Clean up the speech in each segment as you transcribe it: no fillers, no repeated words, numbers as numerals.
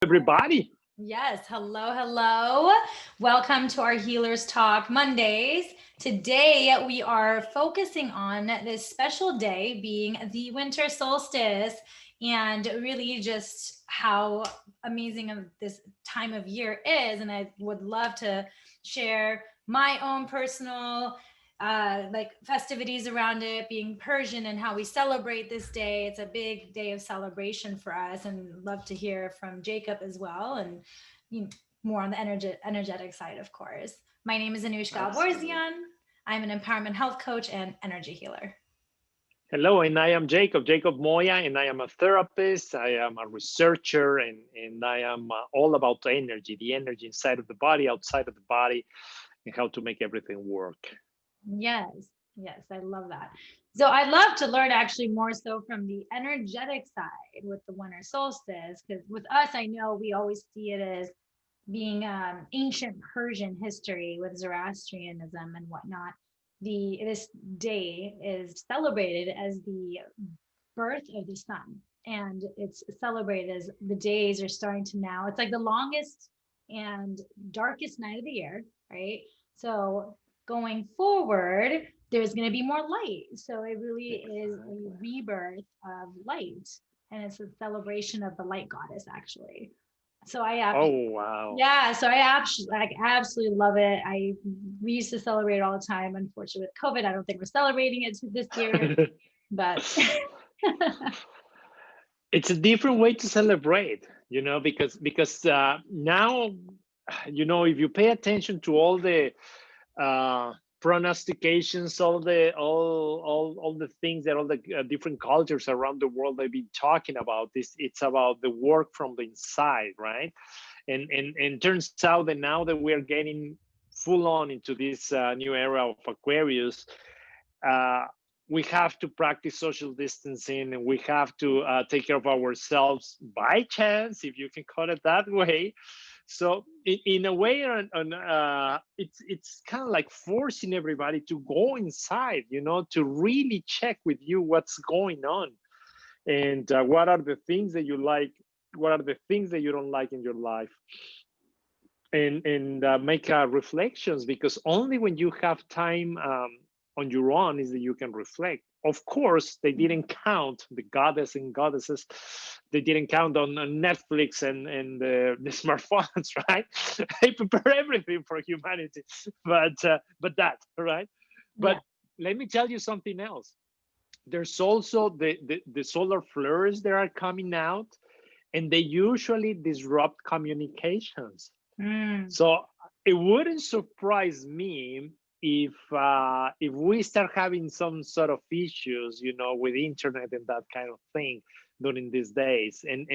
Everybody. Yes, hello, hello. Welcome to our Healers Talk Mondays. Today we are focusing on this special day being the winter solstice and really just how amazing of this time of year is. And I would love to share my own personal like festivities around it, being Persian and how we celebrate this day. It's a big day of celebration for us, and love to hear from Jacob as well, and you know, more on the energetic side, of course. My name is Anuschka. Absolutely. I'm an empowerment health coach and energy healer. Hello, and I am Jacob Moya, and I am a therapist. I am a researcher, and I am all about the energy inside of the body, outside of the body, and how to make everything work. Yes, yes, I love that. So I'd love to learn actually more so from the energetic side with the winter solstice, because with us, I know we always see it as being ancient Persian history with Zoroastrianism and whatnot. This day is celebrated as the birth of the sun, and it's celebrated as the days are starting to now. It's like the longest and darkest night of the year, right? So going forward, there's going to be more light. So it really is a Exactly. rebirth of light, and it's a celebration of the light goddess, actually. So I have Oh, wow. yeah, so like absolutely love it. We used to celebrate it all the time. Unfortunately, with COVID, I don't think we're celebrating it this year, but It's a different way to celebrate, because now, if you pay attention to all the uh, prognostications, all the things that all the different cultures around the world have been talking about. This it's about the work from the inside, right? And turns out that now that we're getting full on into this new era of Aquarius, uh, we have to practice social distancing, and we have to take care of ourselves by chance, if you can call it that way. So in a way, it's kind of like forcing everybody to go inside, to really check with you what's going on, and what are the things that you like, what are the things that you don't like in your life, and make reflections, because only when you have time on your own is that you can reflect. Of course, they didn't count the goddess and goddesses. They didn't count on Netflix and the smartphones, right? They prepare everything for humanity, but that, right? yeah. But let me tell you something else. There's also the solar flares that are coming out, and they usually disrupt communications. Mm. So it wouldn't surprise me if we start having some sort of issues, with internet and that kind of thing during these days. And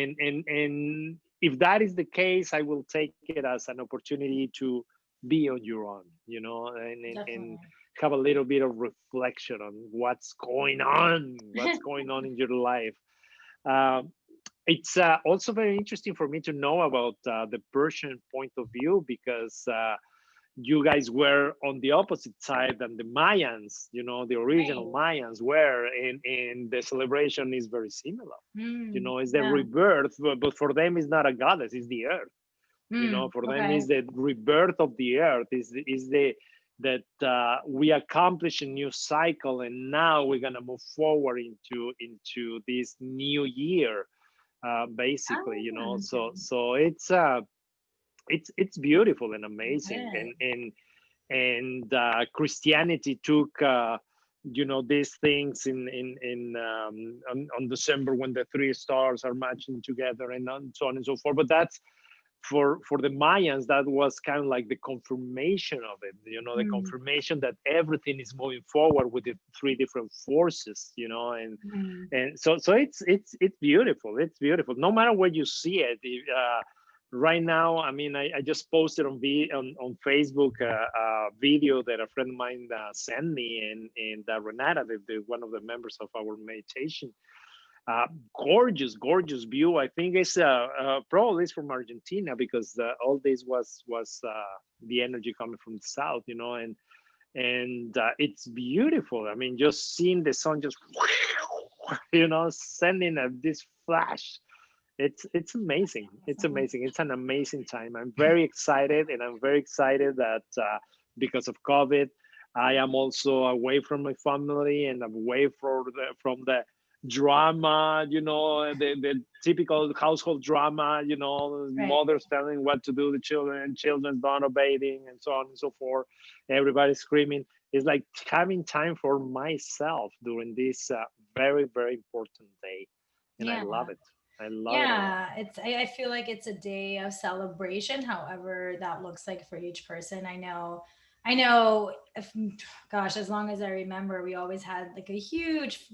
if that is the case, I will take it as an opportunity to be on your own, and Definitely. have a little bit of reflection on what's going on in your life. Um, it's also very interesting for me to know about the Persian point of view, because you guys were on the opposite side than the Mayans, the original Right. Mayans were, and the celebration is very similar. Mm. It's the Yeah. rebirth, but for them, it's not a goddess, it's the earth. Mm. For them, Okay. is the rebirth of the earth, is the that we accomplish a new cycle, and now we're gonna move forward into this new year, basically. Oh, So it's beautiful and amazing, okay. and Christianity took these things on December, when the three stars are matching together, and so on and so forth. But that's for the Mayans, that was kind of like the confirmation of it, the Mm. confirmation that everything is moving forward with the three different forces, Mm. and so it's beautiful. It's beautiful, no matter where you see it. Right now, I mean, I just posted on Facebook a video that a friend of mine sent me, and Renata, one of the members of our meditation. Gorgeous view. I think it's probably it's from Argentina, because all this was the energy coming from the south, and it's beautiful. I mean, just seeing the sun just sending this flash, It's amazing. It's amazing. It's an amazing time. I'm very excited, and I'm very excited that because of COVID, I am also away from my family and I'm away from the drama, the typical household drama, Right. mothers telling what to do to children, children not obeying, and so on and so forth. Everybody screaming. It's like having time for myself during this very, very important day, and I Yeah. love it. I love it a lot. Yeah, I feel like it's a day of celebration, however that looks like for each person. I know if, gosh, as long as I remember, we always had like a huge,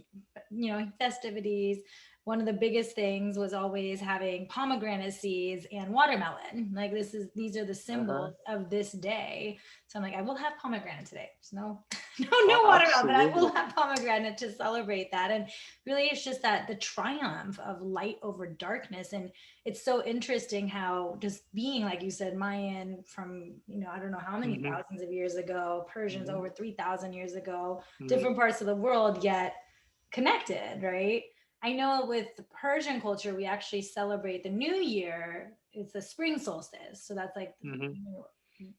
festivities. One of the biggest things was always having pomegranate seeds and watermelon. Like these are the Uh-huh. symbols of this day. So I'm like, I will have pomegranate today. There's no Oh, no watermelon, but I will absolutely. have pomegranate to celebrate that. And really it's just that the triumph of light over darkness. And it's so interesting how just being, like you said, Mayan from, I don't know how many Hmm. thousands of years ago, Persians Hmm. over 3,000 years ago, Hmm. different parts of the world, yet connected, right? I know with the Persian culture, we actually celebrate the new year. It's the spring solstice. So that's like, Hmm.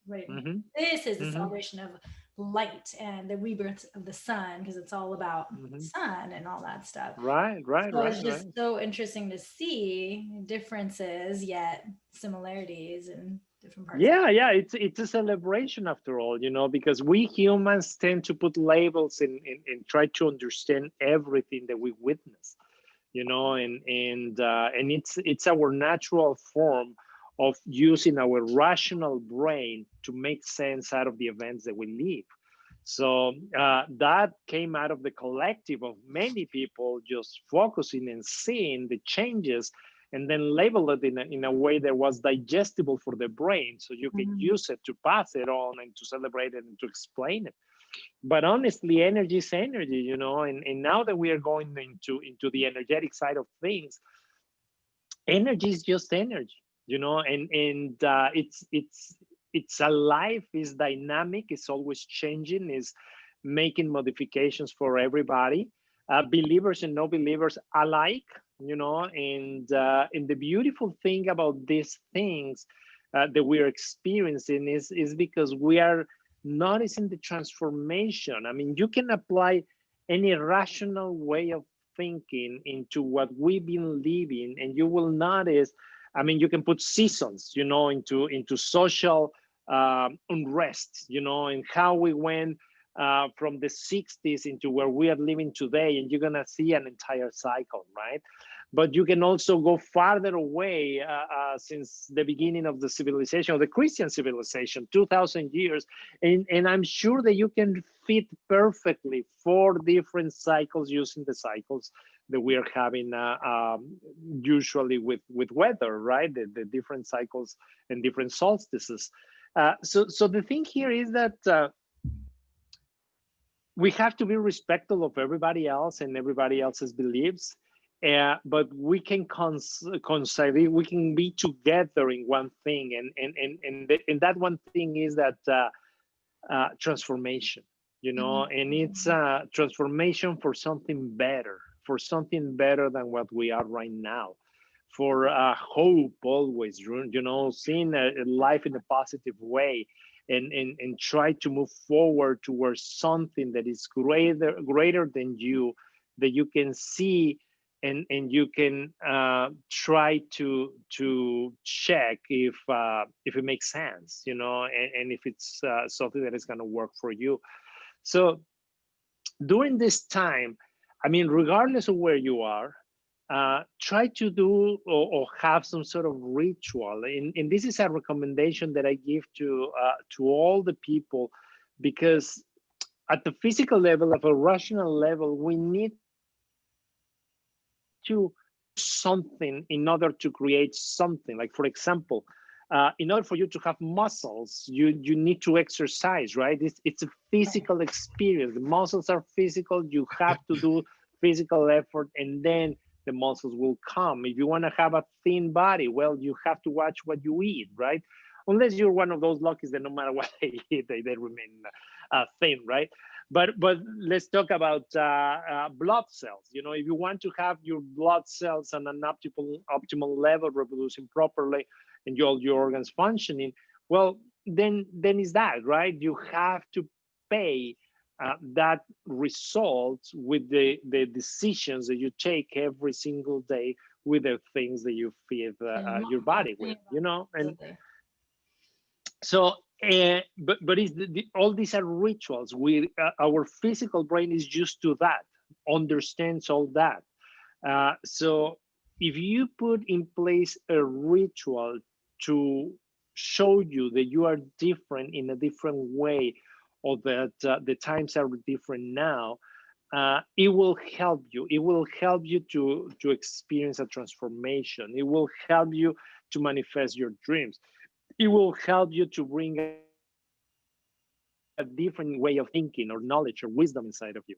right. Hmm. This is the Hmm. celebration of light and the rebirth of the sun because it's all about the Hmm. sun and all that stuff. Right, right, So it's right, just right. so interesting to see differences yet similarities in different parts of Yeah, yeah, it's a celebration after all, because we humans tend to put labels and try to understand everything that we witness, and it's our natural form of using our rational brain to make sense out of the events that we live. So that came out of the collective of many people just focusing and seeing the changes and then label it in a way that was digestible for the brain so you can Mhm. use it to pass it on and to celebrate it and to explain it. But honestly, energy is energy, and now that we are going into the energetic side of things, energy is just energy, and it's alive, it's dynamic, it's always changing, is making modifications for everybody, believers and no believers alike, and the beautiful thing about these things that we are experiencing is because we are noticing the transformation. I mean, you can apply any rational way of thinking into what we've been living, and you will notice. I mean, you can put seasons, into social unrest, and how we went from the 60s into where we are living today, and you're gonna see an entire cycle, right? But you can also go farther away since the beginning of the civilization, of the Christian civilization, 2,000 years, and I'm sure that you can fit perfectly 4 different cycles using the cycles that we are having usually with weather, right? The different cycles and different solstices. So the thing here is that we have to be respectful of everybody else and everybody else's beliefs. But we can we can be together in one thing, and that one thing is that transformation, and it's transformation for something better, than what we are right now, for hope always, seeing life in a positive way, and try to move forward towards something that is greater than you, that you can see, and you can try to check if it makes sense, and if it's something that is going to work for you. So during this time, I mean, regardless of where you are, try to do or have some sort of ritual. And this is a recommendation that I give to all the people, because at the physical level, at a rational level, we need to something in order to create something. Like, for example, in order for you to have muscles, you need to exercise, right? It's a physical experience. The muscles are physical. You have to do physical effort, and then the muscles will come. If you want to have a thin body, well, you have to watch what you eat, right? Unless you're one of those luckies that no matter what they eat, they remain thin, right? but let's talk about blood cells. You know, if you want to have your blood cells on an optimal level, reproducing properly, and all your organs functioning, well, then is that right? You have to pay that results with the decisions that you take every single day, with the things that you feed your body with, you know. And so but it's all these are rituals. We our physical brain is used to that, understands all that. So if you put in place a ritual to show you that you are different in a different way, or that the times are different now, it will help you. It will help you to experience a transformation. It will help you to manifest your dreams. It will help you to bring a different way of thinking, or knowledge, or wisdom inside of you.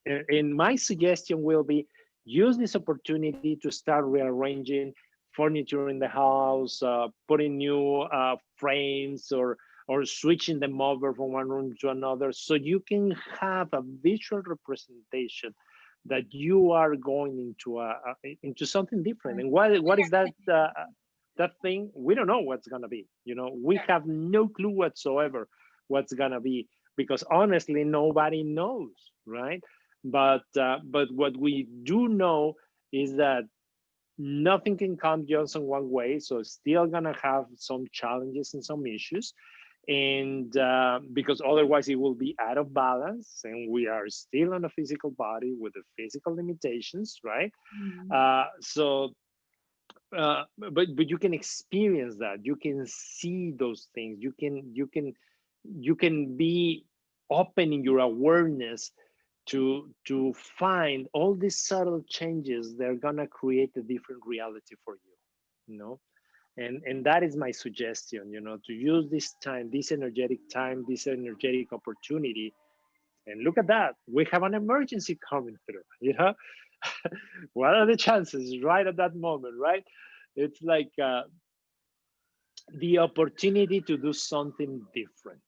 And my suggestion will be, use this opportunity to start rearranging furniture in the house, putting new frames, or switching them over from one room to another, so you can have a visual representation that you are going into something different. And what is that that thing? We don't know what's gonna be. You know, we have no clue whatsoever what's gonna be, because honestly, nobody knows, right? But what we do know is that nothing can come just in one way. So it's still gonna have some challenges and some issues, and because otherwise it will be out of balance, and we are still on a physical body with the physical limitations, right? So but you can experience that. You can see those things. You can be open in your awareness to find all these subtle changes. They're gonna create a different reality for you, you know. And that is my suggestion, you know, to use this time, this energetic time, this energetic opportunity. And look at that, we have an emergency coming through, you know. What are the chances right at that moment, right? It's like the opportunity to do something different,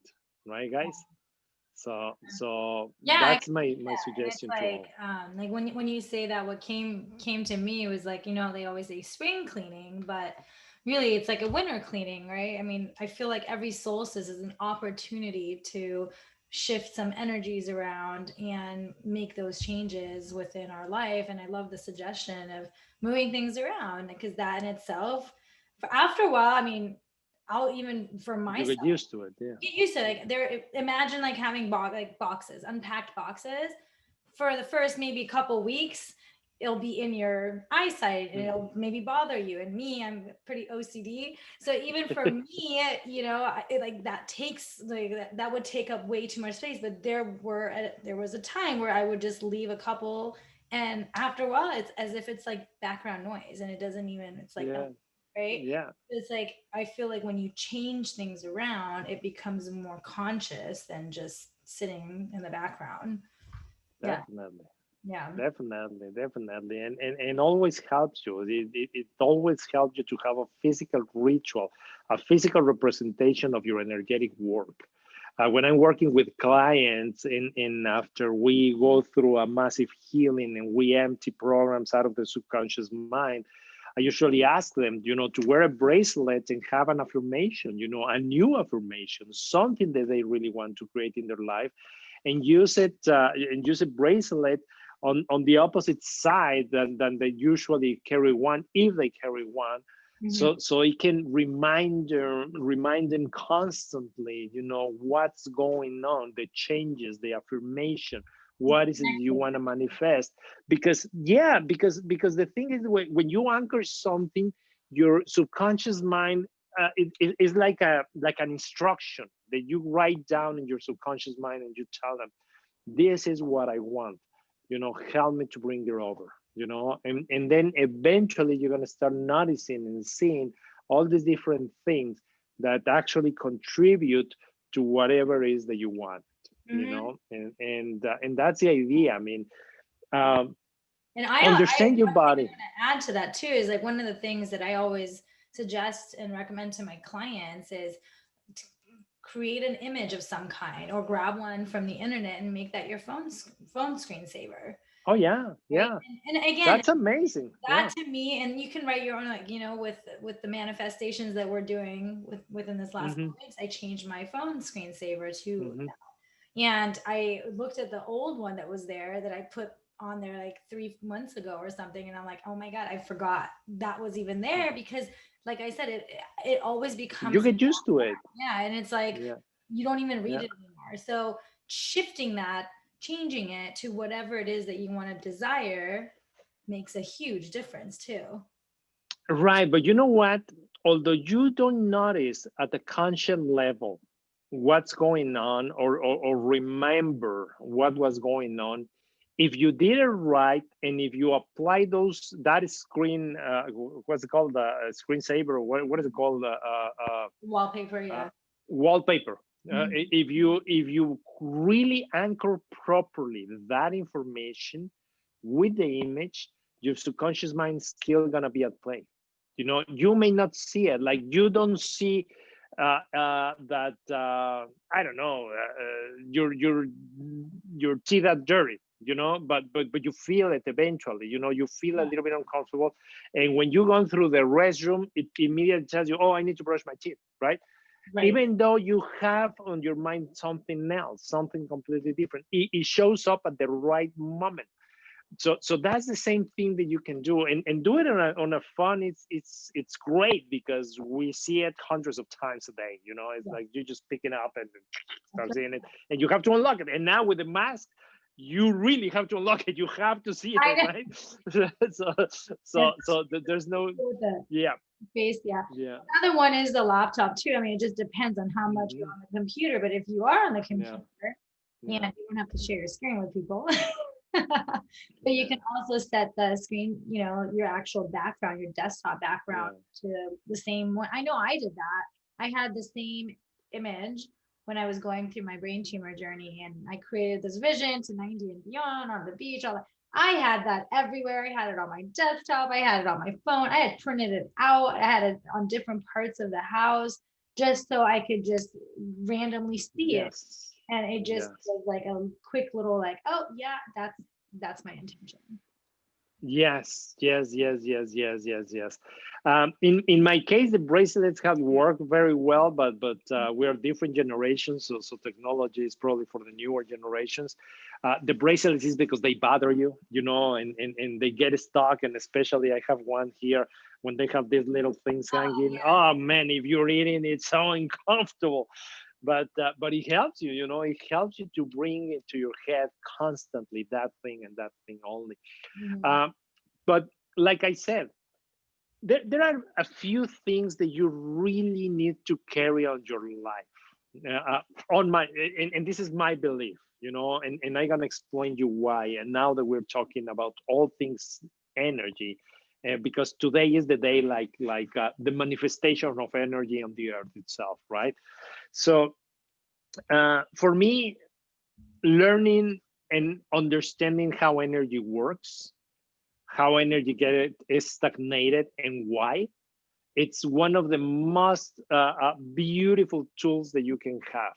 right, guys? So Yeah, I that's can my see that. And it's suggestion to all. like when you say that, what came to me was like, you know, they always say spring cleaning, but really it's like a winter cleaning, right? I mean, I feel like every solstice is an opportunity to shift some energies around and make those changes within our life. And I love the suggestion of moving things around, because that in itself, after a while, I mean, I'll even for You myself get used to it, yeah. get used to it. Like there, imagine like having like boxes, unpacked boxes. For the first maybe couple weeks, it'll be in your eyesight and Mhm. it'll maybe bother you. And me, I'm pretty OCD, so even for me, you know, like that takes like that would take up way too much space. But there was a time where I would just leave a couple, and after a while, it's as if it's like background noise, and it doesn't even. It's like no, Yeah, right? yeah, It's like I feel like when you change things around, it becomes more conscious than just sitting in the background. Yeah, definitely. yeah. Definitely, and always helps you. It always helps you to have a physical ritual, a physical representation of your energetic work. When I'm working with clients, and after we go through a massive healing and we empty programs out of the subconscious mind, I usually ask them, you know, to wear a bracelet and have an affirmation, you know, a new affirmation, something that they really want to create in their life, and use a bracelet on the opposite side than they usually carry one, if they carry one. Mhm. So it can remind them constantly, you know, what's going on, the changes, the affirmation, what is it you want to manifest. Because yeah, because the thing is, when you anchor something, your subconscious mind, it is like an instruction that you write down in your subconscious mind, and you tell them, this is what I want, you know, help me to bring it over, you know. And then eventually you're going to start noticing and seeing all these different things that actually contribute to whatever it is that you want, you Mhm. know. And that's the idea. I mean, um, And understand your one thing body. I want to add to that too is like one of the things that I always suggest and recommend to my clients is create an image of some kind or grab one from the internet and make that your phone screensaver, Oh yeah, right? yeah. And again, That's amazing. that Yeah. to me, and you can write your own, like, with the manifestations that we're doing within this last Hmm. couple weeks, I changed my phone screensaver to, Hmm. and I looked at the old one that was there that I put on there like 3 months ago or something, and I'm like, oh my god, I forgot that was even there, because like I said, it always You becomes, get used to it. yeah, and it's like Yeah. you don't even read Yeah. it anymore. So shifting that, changing it to whatever it is that you want to desire makes a huge difference too. Right. But you know what? Although you don't notice at the conscious level what's going on, or remember what was going on, if you did it right, and if you apply that screen, what's it called, the screensaver, what is it called, Wallpaper, uh, yeah. wallpaper. Mhm. If you really anchor properly that information with the image, your subconscious mind is still gonna be at play. You may not see it, like you don't see that I don't know, your teeth are dirty, but you feel it eventually. You feel a Yeah, little bit uncomfortable, and when you go through the restroom, it immediately tells you, oh, I need to brush my teeth, right? right. Even though you have on your mind something else, something completely different, it shows up at the right moment. So that's the same thing that you can do, and do it on a fun. It's great because we see it hundreds of times a day. It's Yeah, like you just pick it up and that's start right. seeing it, and you have to unlock it. And now with the mask, you really have to unlock it. You have to see I it, know. right? so And there's no. with the Yeah. face, yeah. Yeah. Another one is the laptop too. I mean, it just depends on how much you're Hmm. on the computer, but if you are on the Yeah. computer, and Yeah. you don't have to share your screen with people. But you Yeah. can also set the screen, your actual background, your desktop background, Yeah. to the same one. I know I did that. I had the same image when I was going through my brain tumor journey, and I created this vision to 90 and beyond on the beach. All that. I had that everywhere. I had it on my desktop. I had it on my phone. I had printed it out. I had it on different parts of the house just so I could just randomly see it, Yes. and it just Yes. was like a quick little like, oh yeah, that's my intention. Yes, yes, yes, yes, yes, yes, yes. In my case, the bracelets have worked very well, but we are different generations, so technology is probably for the newer generations. The bracelets is because they bother you, and they get stuck, and especially I have one here when they have these little things Oh hanging. yeah. Oh man, if you're eating, it's so uncomfortable. But it helps you, it helps you to bring it to your head constantly that thing and that thing only. Mhm. Um, but like I said, there are a few things that you really need to carry on your life. On my and this is my belief, and I'm gonna explain you why. And now that we're talking about all things energy, because today is the day, like the manifestation of energy on the earth itself, right? So for me, learning and understanding how energy works, how energy get it is stagnated, and why, it's one of the most beautiful tools that you can have,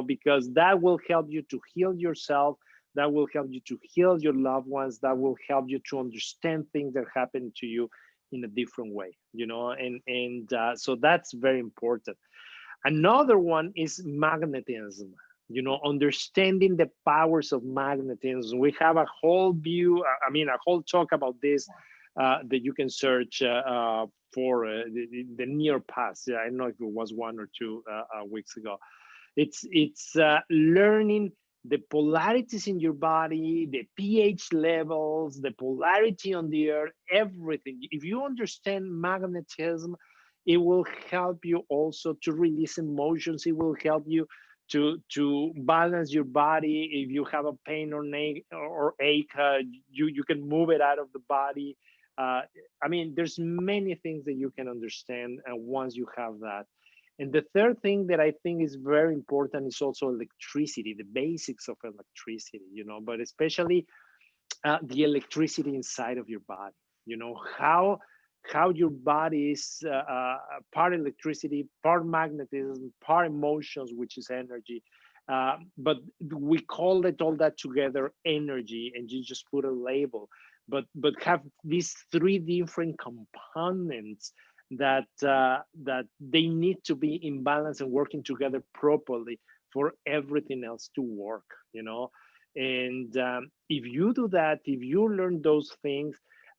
because that will help you to heal yourself, that will help you to heal your loved ones, that will help you to understand things that happen to you in a different way, and so that's very important. Another one is magnetism, understanding the powers of magnetism. We have a whole view, I mean, a whole talk about this that you can search for the near past. Yeah, I don't know if it was 1 or 2 weeks ago. It's learning the polarities in your body, the pH levels, the polarity on the earth, everything. If you understand magnetism, it will help you also to release emotions. It will help you to balance your body. If you have a pain or ache, you can move it out of the body. Uh, I mean, there's many things that you can understand, and once you have that. And the third thing that I think is very important is also electricity, the basics of electricity, but especially the electricity inside of your body. How how your body is part electricity, part magnetism, part emotions, which is energy. But we call it all that together energy, and you just put a label. But have these three different components that they need to be in balance and working together properly for everything else to work. And if you do that, if you learn those things,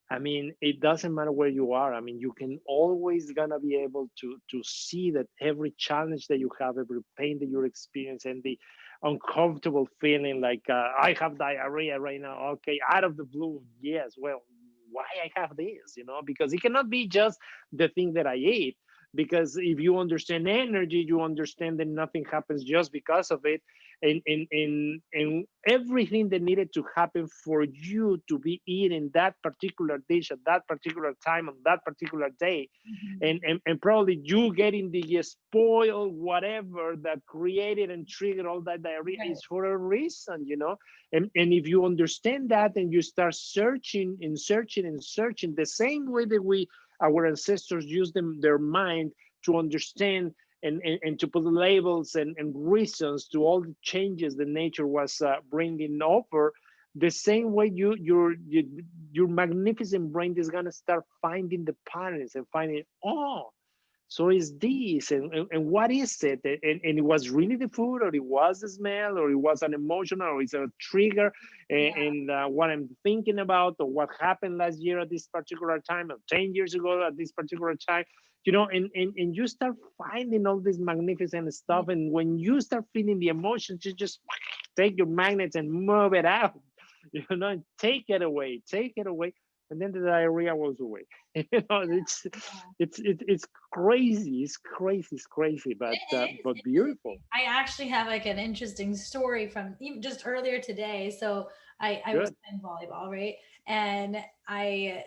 I mean, it doesn't matter where you are. I mean, you can always gonna be able to see that every challenge that you have, every pain that you experience, and the uncomfortable feeling like I have diarrhea right now. Okay, out of the blue, yes. Well, why I have this? Because it cannot be just the thing that I ate. Because if you understand energy, you understand that nothing happens just because of it, and everything that needed to happen for you to be eating that particular dish at that particular time on that particular day, and probably you getting the spoil whatever that created and triggered all that diarrhea is for a reason. And if you understand that and you start searching and searching and searching the same way that our ancestors used their mind to understand and to put labels and reasons to all the changes that nature was bringing over, the same way your magnificent brain is going to start finding the patterns and finding, oh, so is this, and what is it, and it was really the food, or it was the smell, or it was an emotional, or it's a trigger, and what I'm thinking about, or what happened last year at this particular time, or 10 years ago at this particular time, and you start finding all this magnificent stuff. And when you start feeling the emotions, you just take your magnets and move it out, and take it away, and then the diarrhea goes away. It's crazy. It's crazy, but beautiful. I actually have like an interesting story from even just earlier today. So I was Good. playing volleyball, right? And I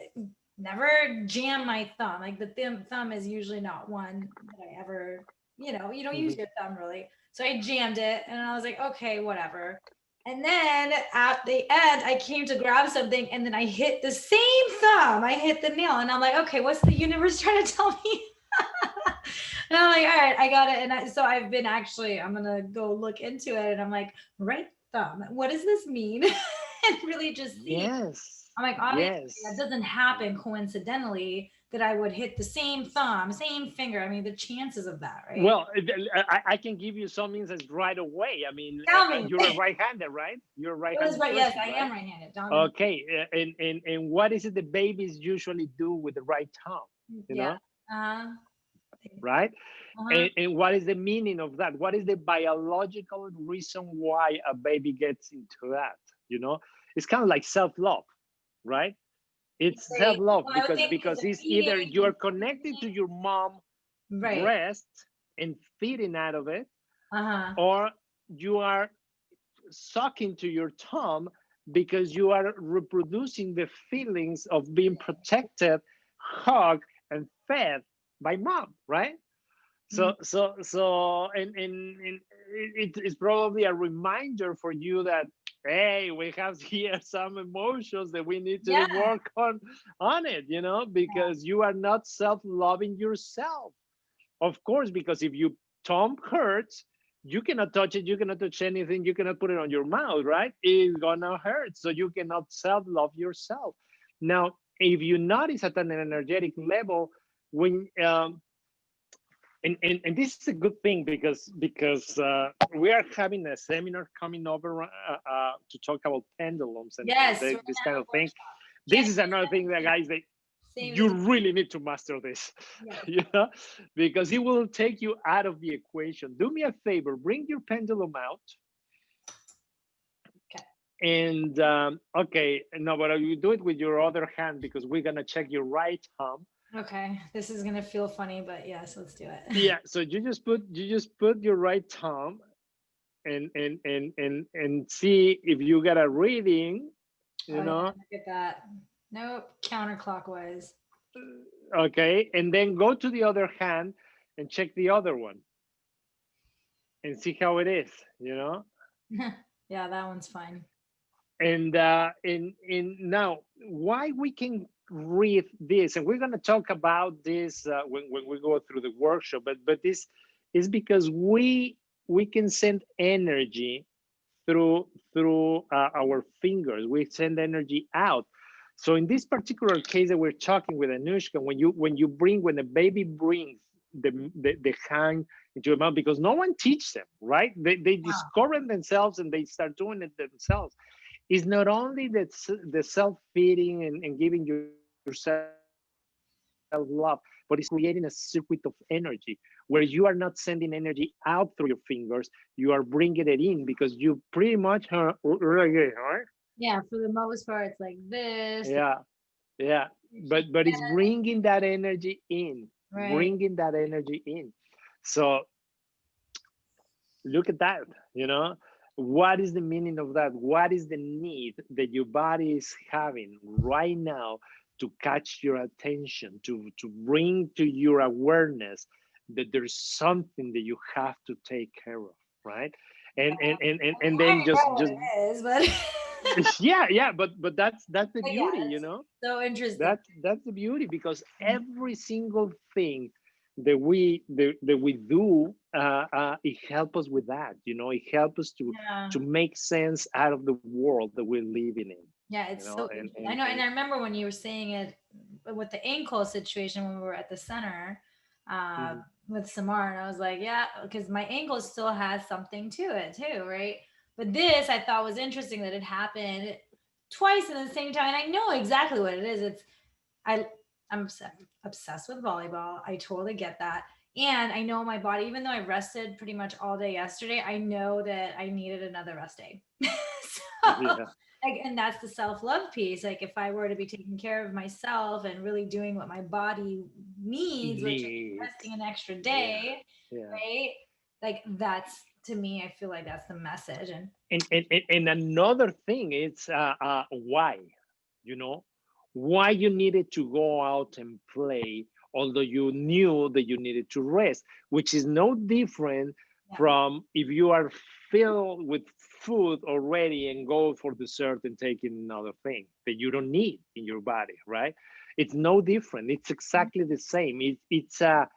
never jam my thumb. Like the thumb is usually not one that I ever, you don't use Mhm. your thumb really. So I jammed it and I was like, okay, whatever. And then at the end, I came to grab something and then I hit the same thumb. I hit the nail and I'm like, okay, what's the universe trying to tell me? And I'm like, all right, I got it. And so I've been I'm going to go look into it. And I'm like, right thumb, what does this mean? And really just see. Yes. I'm like, obviously, that Yes. doesn't happen coincidentally that I would hit the same thumb, same finger. I mean, the chances of that, right? Well, I can give you some insights right away. I mean, Tell me. you're a right-hander, right? You're a That is right-handed right. Yes, person, I right? am right-handed. Dominant. Okay. And what is it the babies usually do with the right tongue? You Yeah. know, Uh-huh. right? Uh-huh. And what is the meaning of that? What is the biological reason why a baby gets into that? It's kind of like self-love, right? It's self-love Well, I would because think because because of it's either feeding you're and connected to your mom right. breast and feeding out of it, Uh-huh. or you are sucking to your thumb because you are reproducing the feelings of being protected, hugged, and fed by mom, right? Mm, And it's probably a reminder for you that, hey, we have here some emotions that we need to yeah. work on it, because you are not self-loving yourself. Of course, because if your thumb hurts, you cannot touch it, you cannot touch anything, you cannot put it on your mouth, right? It's gonna hurt. So you cannot self-love yourself. Now, if you notice at an energetic level, when and this is a good thing because we are having a seminar coming over to talk about pendulums and Yes, we're gonna this have kind a of thing. workshop. Can't This is another thing that, wait. guys, that Same you as really need to master this, yes. because it will take you out of the equation. Do me a favor, bring your pendulum out. Okay. And okay, no, but you do it with your other hand because we're gonna check your right thumb. Okay. This is gonna feel funny, but yes, let's do it. Yeah, so you just put your right thumb and see if you get a reading, Oh you yeah, know. look at that. Nope, counterclockwise. Okay, and then go to the other hand and check the other one and see how it is. Yeah, that one's fine. And in now, why we can read this, and we're going to talk about this when we go through the workshop. But this is because we can send energy through our fingers. We send energy out. So in this particular case that we're talking with Anuschka, when the baby brings the hand into your mouth, because no one teaches them, right? They discover it themselves and they start doing it themselves. It's not only that the self-feeding and giving yourself love, but it's creating a circuit of energy where you are not sending energy out through your fingers, you are bringing it in because you pretty much right? Yeah, for the most part, it's like this. Yeah, yeah. But it's bringing that energy in, Right. bringing that energy in. So look at that, what is the meaning of that? What is the need that your body is having right now to catch your attention, to bring to your awareness that there's something that you have to take care of, right? And I then already know what just it is, but yeah, but that's the but yeah, beauty, it's so interesting. that's the beauty, because every single thing that we do, it helps us with that. It helps us Yeah. to make sense out of the world that we're living in. Yeah, it's so interesting. I know, and I remember when you were saying it with the ankle situation when we were at the center uh, Mhm. with Samar, and I was like, yeah, because my ankle still has something to it too, right? But this I thought was interesting that it happened twice at the same time, and I know exactly what it is. I I'm obsessed with volleyball. I totally get that. And I know my body, even though I rested pretty much all day yesterday, I know that I needed another rest day. So, Yeah, like, and that's the self love piece. Like, if I were to be taking care of myself and really doing what my body needs, which is need, resting an extra yeah, day, yeah. right? Like, that's to me, I feel like that's the message. And And another thing is why, you know, why you needed to go out and play, although you knew that you needed to rest, which is no different yeah, from if you are filled with food already and go for dessert and taking another thing that you don't need in your body, right? It's no different. It's exactly the same. It's a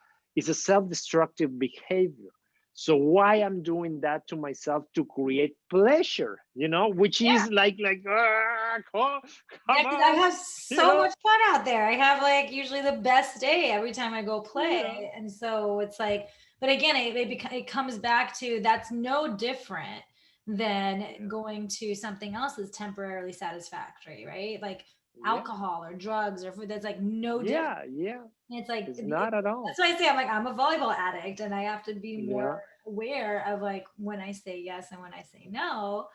self-destructive behavior. So why I'm doing that to myself to create pleasure, which is like yeah, come because I on, have you so know, much fun out there. I have like usually the best day every time I go yeah, play. And so it's like, but again, it comes back to that's no different than yeah, going to something else that's temporarily satisfactory, right? Like yeah, alcohol or drugs or food, that's like no different. yeah, yeah. It's like, It's not at all. that's why I say I'm a volleyball addict and I have to be more Yeah, aware of like when I say yes and when I say no.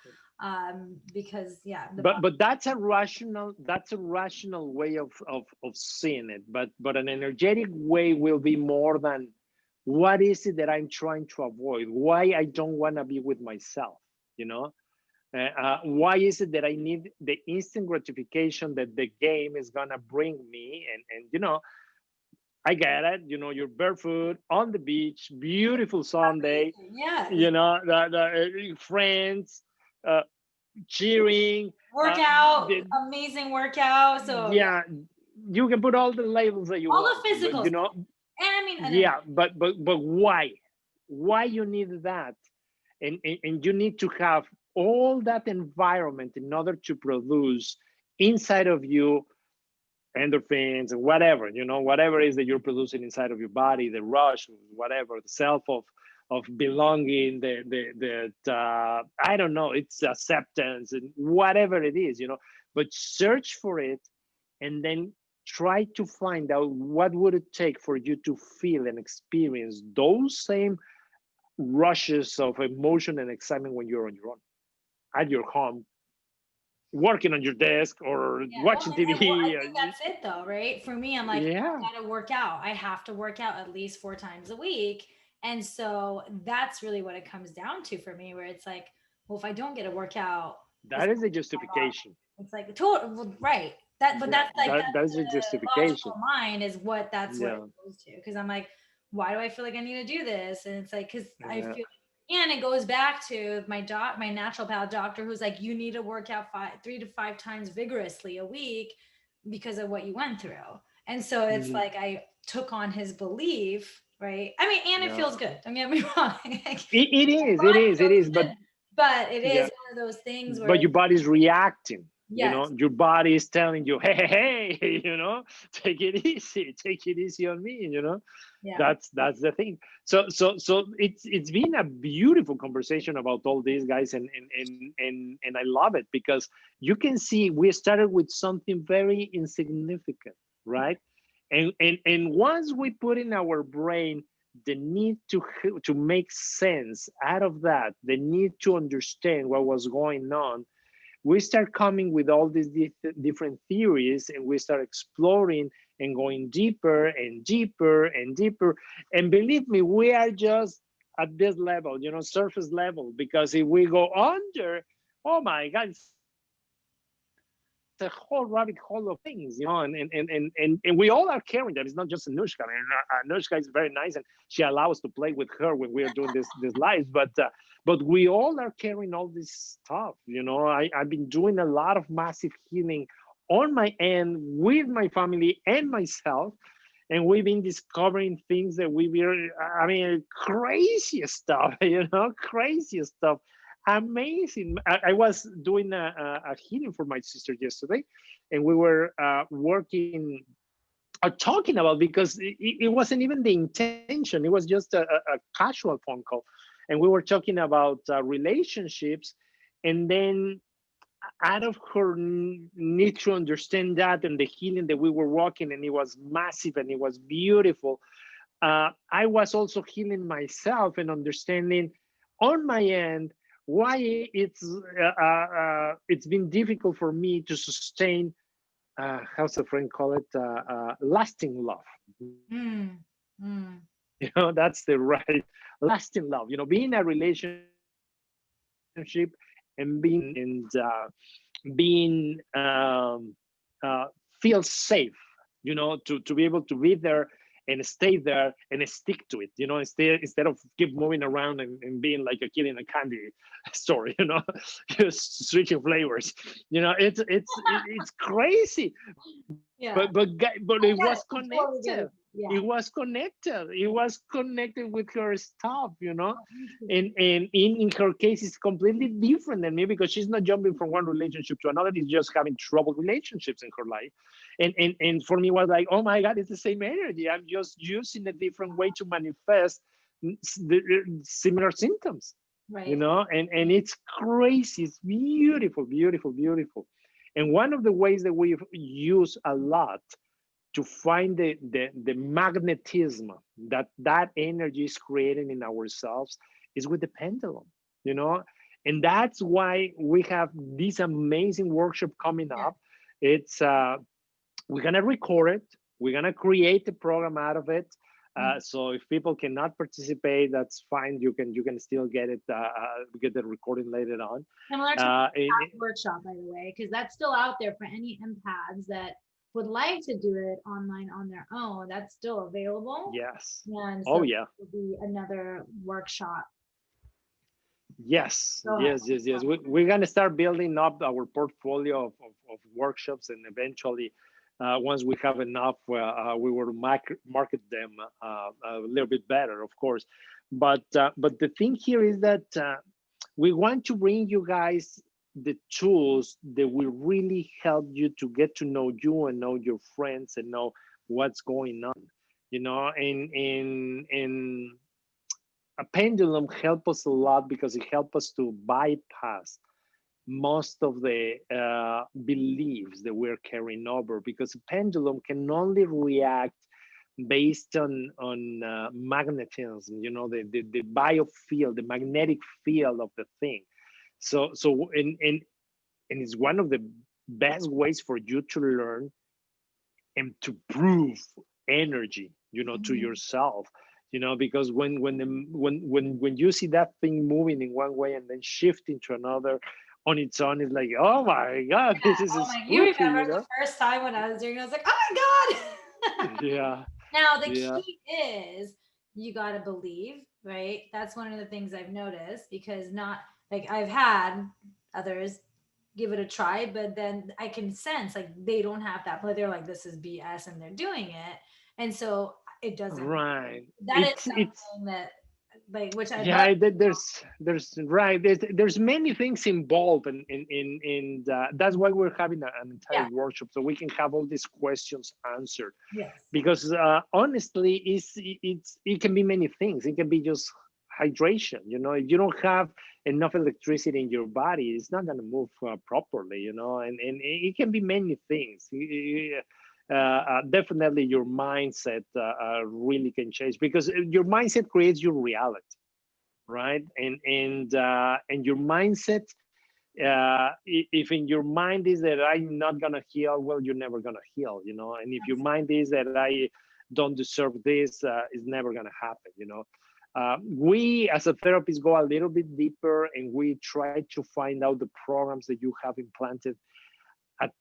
Because yeah, the body. but that's a rational way of seeing it. But an energetic way will be more than what is it that I'm trying to avoid? Why I don't want to be with myself? You know, why is it that I need the instant gratification that the game is gonna bring me? And I get it. You're barefoot on the beach, beautiful Sunday. Yes. The friends uh, cheering. Workout, The, amazing workout. So yeah, yeah, you can put all the labels that you all want, the but physical stuff. And I mean, and then, yeah, but why? Why you need that? And you need to have all that environment in order to produce inside of you endorphins and whatever it is that you're producing inside of your body, the rush, whatever, the self of belonging, the I don't know, it's acceptance and whatever it is, but search for it and then try to find out what would it take for you to feel and experience those same rushes of emotion and excitement when you're on your own at your home, working on your desk or yeah, well, watching well, I TV. think that's it though, right? For me, I'm like, Yeah, I gotta work out. I have to work out at least 4 times a week. And so that's really what it comes down to for me, where it's like, well, if I don't get a workout, it's that is a justification. it's like total well, right. That but Yeah, that's like that that's is a the justification. logical mind is what that's what it Yeah, goes to. Because I'm like, why do I feel like I need to do this? And it's like because I yeah, feel and it goes back to my naturopath doctor who's like, you need to work out 3 to 5 times vigorously a week. because of what you went through. And so it's Mhm. like I took on his belief, right? I mean, and it Yeah. feels good. Don't get me wrong. Like, It is, it body is, it feels is. good, but it is Yeah, one of those things where but your body's reacting. yes, Your body is telling you, hey, take it easy on me. yeah, That's the thing. So it's been a beautiful conversation about all these guys, and I love it because you can see we started with something very insignificant, right? And once we put in our brain the need to make sense out of that, the need to understand what was going on, we start coming with all these different theories, and we start exploring and going deeper and deeper and deeper. And believe me, we are just at this level, surface level, because if we go under, oh my God, it's a whole rabbit hole of things, and we all are carrying that. It's not just Anuschka. I mean, Anuschka is very nice, and she allows us to play with her when we are doing this lives, but we all are carrying all this stuff. I've been doing a lot of massive healing on my end with my family and myself, and we've been discovering things that we were, I mean, crazy stuff, crazy stuff. Amazing. I was doing a healing for my sister yesterday, and we were working talking about, because it wasn't even the intention. It was just a casual phone call, and we were talking about relationships, and then out of her need to understand that and the healing that we were walking, and it was massive and it was beautiful. I was also healing myself and understanding on my end why it's been difficult for me to sustain, how's a friend call it, lasting love. mm, mm, That's the right lasting love. Being in a relationship and being safe, and being feel safe. To be able to be there and stay there and stick to it. Instead of keep moving around and being like a kid in a candy store. Just switching flavors. It's crazy, yeah. but I it get was it. I totally get connected. it. Yeah. It was connected with her stuff. Oh, interesting. And in her case, it's completely different than me, because she's not jumping from one relationship to another. It's just having troubled relationships in her life. And for me, it was like, oh my God, it's the same energy. I'm just using a different way to manifest similar symptoms. Right. And it's crazy. It's beautiful, beautiful, beautiful. And one of the ways that we use a lot to find the magnetism that energy is creating in ourselves is with the pendulum. you know and that's why we have this amazing workshop coming Yeah. up. It's We're gonna record it, we're gonna create a program out of it. Mm. So if people cannot participate, that's fine. You can still get it, get the recording later on. Similar to uh, the it, empath workshop, by the way, because that's still out there for any empaths that would like to do it online on their own. That's still available. yes. And so Oh it yeah. will be another workshop. Yes, Go ahead. yes, yes, yes. We're going to start building up our portfolio of workshops, and eventually, once we have enough, we will market them a little bit better, of course. But the thing here is that we want to bring you guys the tools that will really help you to get to know you and know your friends and know what's going on. And a pendulum help us a lot, because it helps us to bypass most of the beliefs that we're carrying over, because a pendulum can only react based on magnetism, the biofield, the magnetic field of the thing. So and it's one of the best ways for you to learn and to prove energy, to Mhm. yourself. Because when you see that thing moving in one way and then shifting to another on its own, it's like, oh my God, this is Oh my, you spooky, remember the first time when I was doing it, I was like, oh my God. yeah, Now, the yeah, key is you got to believe, right? That's one of the things I've noticed because not like I've had others give it a try, but then I can sense like they don't have that, but they're like, this is BS and they're doing it. And so it doesn't, Right. that is It's something that like, which I'd love. yeah. There's right. There's many things involved, and that's why we're having an entire Yeah. workshop so we can have all these questions answered. Yes. Because honestly, it can be many things. It can be just hydration. If you don't have enough electricity in your body, it's not going to move properly. And it can be many things. Definitely, your mindset really can change, because your mindset creates your reality, right? And your mindset, if in your mind is that I'm not gonna heal, well, you're never gonna heal. And if your mind is that I don't deserve this, it's never gonna happen. We as a therapist go a little bit deeper, and we try to find out the programs that you have implanted at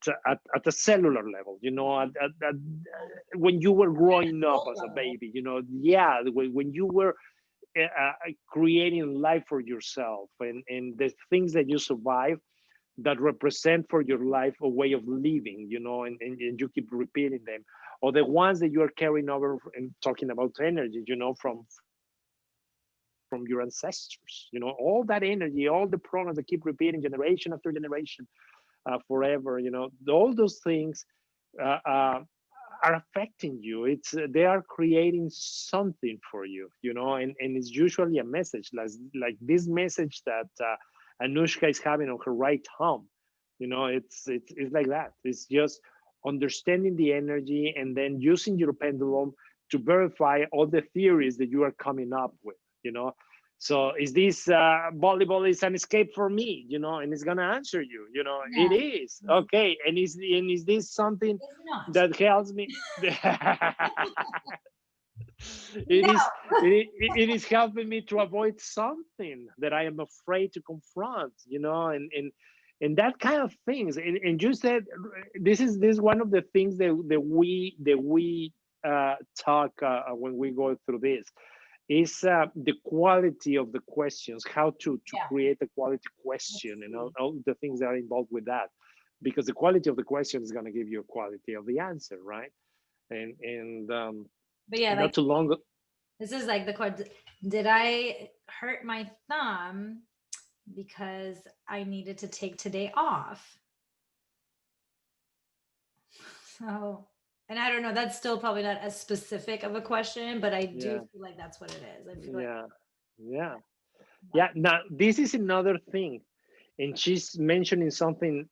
a cellular level. When you were growing up as a baby. Yeah, when you were creating life for yourself, and the things that you survive that represent for your life a way of living, and you keep repeating them, or the ones that you are carrying over and talking about energy, from your ancestors, all that energy, all the programs that keep repeating generation after generation, forever, all those things uh, uh, are affecting you. They are creating something for you, and it's usually a message, like this message that Anuschka is having on her right thumb. It's like that. It's just understanding the energy and then using your pendulum to verify all the theories that you are coming up with. So is this volleyball is an escape for me, and it's gonna answer you, it No, is okay. And is this something it's not. that helps me? it No. is it is helping me to avoid something that I am afraid to confront, and that kind of things. And you said this is one of the things that we talk when we go through this, is the quality of the questions, how to Yeah. create a quality question, and all the things that are involved with that, because the quality of the question is going to give you a quality of the answer, right? And But yeah, not like too long ago. this is like the quote. Did I hurt my thumb because I needed to take today off? So, and I don't know, that's still probably not as specific of a question, but I do Yeah, feel like that's what it is. I feel like yeah, yeah, that, yeah. Now this is another thing, and she's mentioning something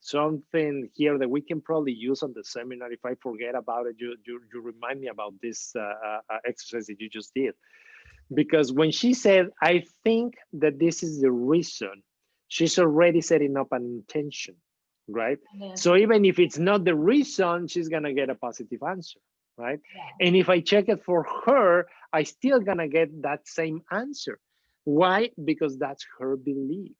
here that we can probably use on the seminar. If I forget about it, you remind me about this exercise that you just did. Because when she said, I think that this is the reason, she's already setting up an intention, right? yes, So even if it's not the reason, she's gonna get a positive answer, right? yeah. And if I check it for her, I still gonna get that same answer. Why? Because that's her belief.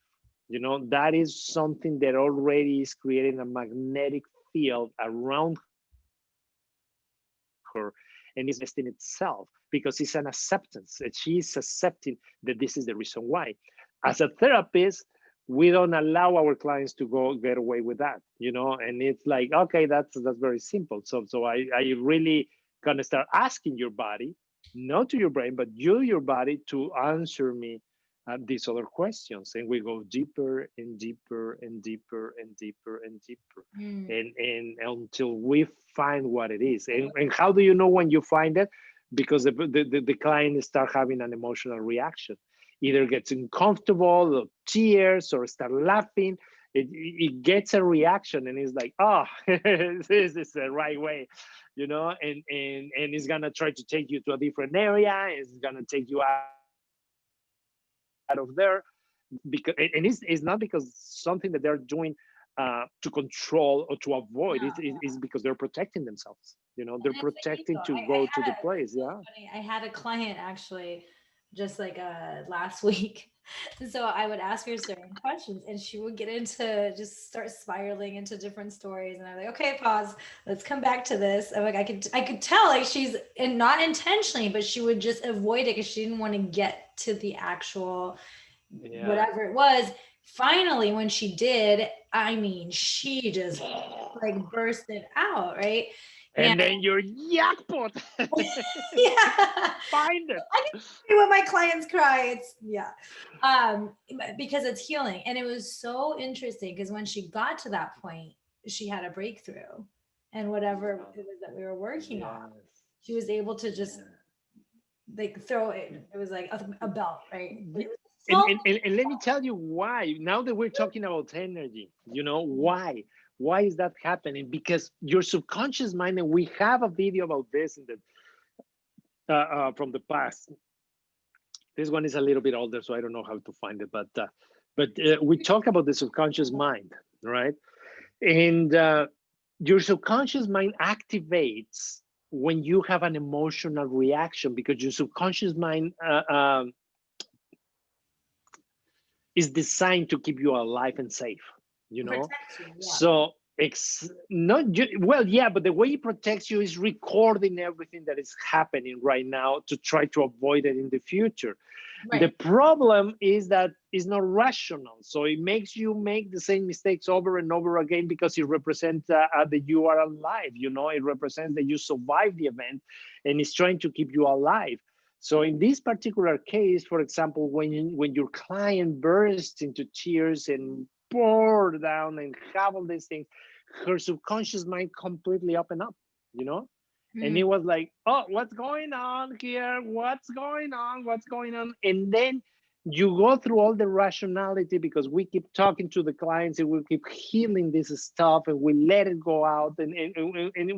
That is something that already is creating a magnetic field around her, and is manifesting itself, because it's an acceptance, and she's accepting that this is the reason why. As a therapist, we don't allow our clients to go get away with that, and it's like, okay, that's very simple. So I really gonna start asking your body, not to your brain, but your body, to answer me these other questions, and we go deeper and deeper and deeper and deeper and deeper, Mm. and until we find what it is. And how do you know when you find it? Because the client start having an emotional reaction, either gets uncomfortable, or tears, or start laughing. It gets a reaction, and it's like, oh, this is the right way, and it's gonna try to take you to a different area. It's gonna take you out of there, because and it's not because something that they're doing to control or to avoid. It's No. because they're protecting themselves. They're And it's the protecting ego. to go to the place. It's so Yeah. funny. I had a client actually just like last week. So I would ask her certain questions and she would get into just start spiraling into different stories. And I'm like, okay, pause. Let's come back to this. I'm like, I could tell like she's and not intentionally, but she would just avoid it because she didn't want to get to the actual Yeah. whatever it was. finally, when she did, I mean, she just like bursted out, right? And And then you're jackpot. yeah, Find it. I can see when my clients cry. It's yeah, because it's healing, and it was so interesting because when she got to that point, she had a breakthrough, and whatever it was that we were working on, Yes. she was able to just Yeah. like throw it. It was like a belt, right? Ye- It was And, so and let me tell you why. Now that we're talking about energy, why? Why is that happening? Because your subconscious mind, and we have a video about this in the from the past. This one is a little bit older, so I don't know how to find it, but we talk about the subconscious mind, right? And your subconscious mind activates when you have an emotional reaction because your subconscious mind is designed to keep you alive and safe, protect you. Yeah. so it's not well, yeah, but the way it protects you is recording everything that is happening right now to try to avoid it in the future. The Right. problem is that it's not rational, so it makes you make the same mistakes over and over again because it represents that you are alive. It represents that you survived the event, and it's trying to keep you alive. So in this particular case, for example, when your client bursts into tears and pour down and have all these things, her subconscious mind completely opened up, you know? And Mm. it was like, oh, what's going on here? What's going on? What's going on? And then you go through all the rationality because we keep talking to the clients and we keep healing this stuff and we let it go out. And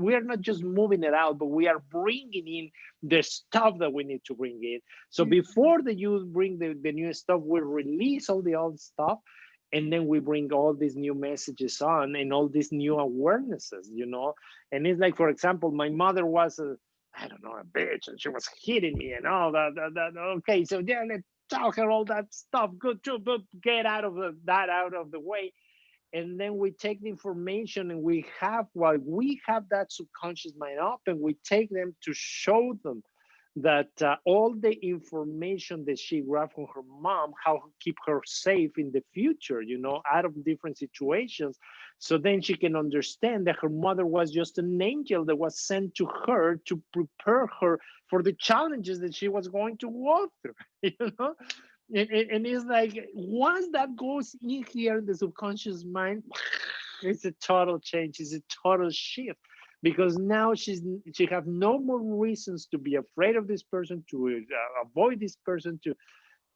we're not just moving it out, but we are bringing in the stuff that we need to bring in. So Mm. before you bring the new stuff, we release all the old stuff, and then we bring all these new messages on and all these new awarenesses. And it's like, for example, my mother was I don't know, a bitch, and she was hitting me and all that. Okay, so yeah, let's tell her all that stuff. Good to but get that out of the way. And then we take the information and while we have that subconscious mind up, and we take them to show them that all the information that she grabbed from her mom, how to keep her safe in the future, out of different situations. So then she can understand that her mother was just an angel that was sent to her to prepare her for the challenges that she was going to walk through, you know? And it's like, once that goes in here in the subconscious mind, it's a total change, it's a total shift, because now she have no more reasons to be afraid of this person, to avoid this person, to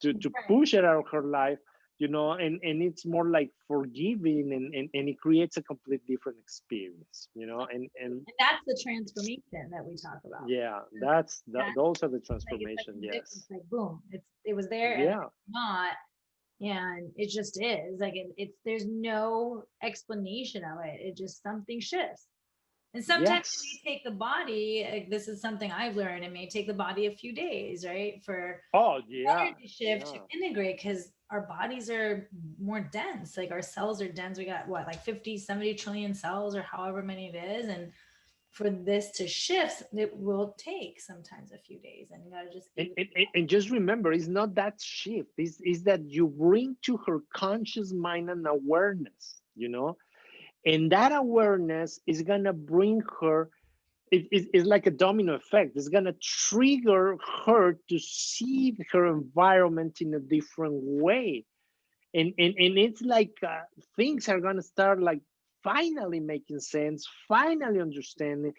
Right. push it out of her life, and it's more like forgiving, and it creates a complete different experience, and And that's the transformation that we talk about. yeah, That those are the it's like transformation. the difference, Yes. like boom, it was there and Yeah. it's not, and it just is like it's there's no explanation of it. It just something shifts. And sometimes it Yes. may take the body, like this is something I've learned, it may take the body a few days, right? For Oh, yeah. energy shift to Yeah. integrate because our bodies are more dense. Like our cells are dense. We got what, like 50, 70 trillion cells or however many it is. And for this to shift, it will take sometimes a few days. And you gotta just and, be and, and just remember, it's not that shift, is that you bring to her conscious mind an awareness, and that awareness is going to bring her, it's like a domino effect. It's going to trigger her to see her environment in a different way, and it's like things are going to start like finally making sense, finally understanding,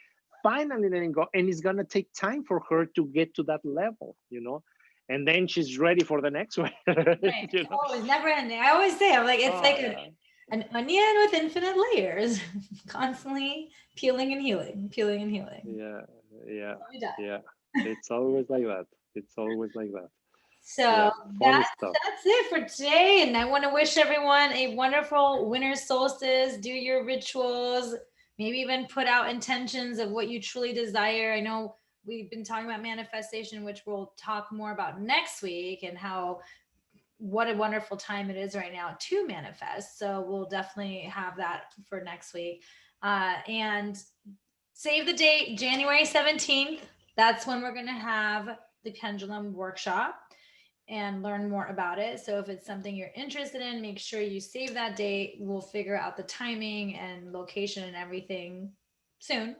finally letting go, and it's going to take time for her to get to that level, and then she's ready for the next one. right. you know Oh, it's never ending. I always say, I'm like, it's oh like yeah. an onion with infinite layers, constantly peeling and healing, peeling and healing. Yeah, yeah, Till we die. yeah. It's always like that. It's always like that. So Yeah, funny stuff. that's it for today. And I want to wish everyone a wonderful winter solstice. Do your rituals, maybe even put out intentions of what you truly desire. I know we've been talking about manifestation, which we'll talk more about next week, and how what a wonderful time it is right now to manifest. So we'll definitely have that for next week. And save the date, January 17th. That's when we're going to have the pendulum workshop. and learn more about it. So if it's something you're interested in, make sure you save that date. We'll figure out the timing and location and everything soon.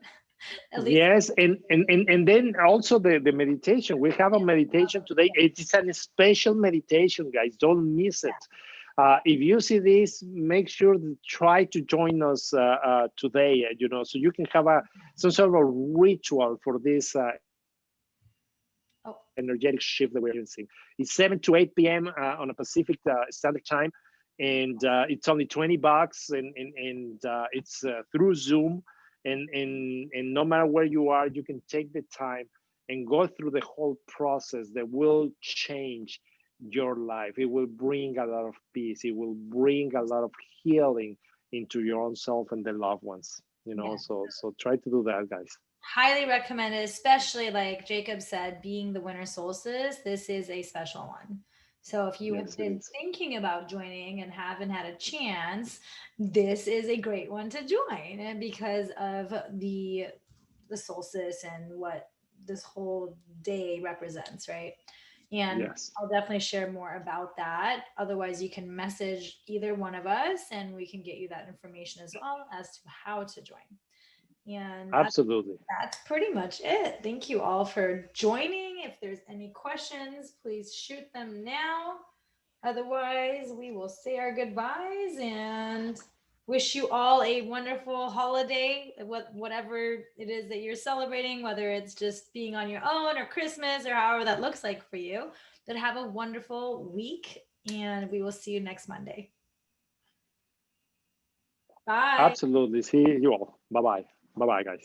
At least. Yes, and then also the meditation. We have a meditation today. It is a special meditation, guys. Don't miss it. If you see this, make sure to try to join us today. So you can have some sort of ritual for this energetic shift that we're experiencing. It's 7 to 8 p.m. On a Pacific Standard Time, and it's only $20, and it's through Zoom. And no matter where you are, you can take the time and go through the whole process that will change your life. It will bring a lot of peace. It will bring a lot of healing into your own self and the loved ones. So try to do that, guys. Highly recommended, especially like Jacob said, being the winter solstice. This is a special one. So if you have been thinking about joining and haven't had a chance, this is a great one to join, and because of the solstice and what this whole day represents, right? And I'll definitely share more about that. Otherwise, you can message either one of us and we can get you that information as well as to how to join. And absolutely, that's pretty much it. Thank you all for joining. If there's any questions, please shoot them now. Otherwise, we will say our goodbyes and wish you all a wonderful holiday, whatever it is that you're celebrating, whether it's just being on your own or Christmas or however that looks like for you. But have a wonderful week, and we will see you next Monday. Bye. Absolutely. See you all. Bye-bye. Bye-bye, guys.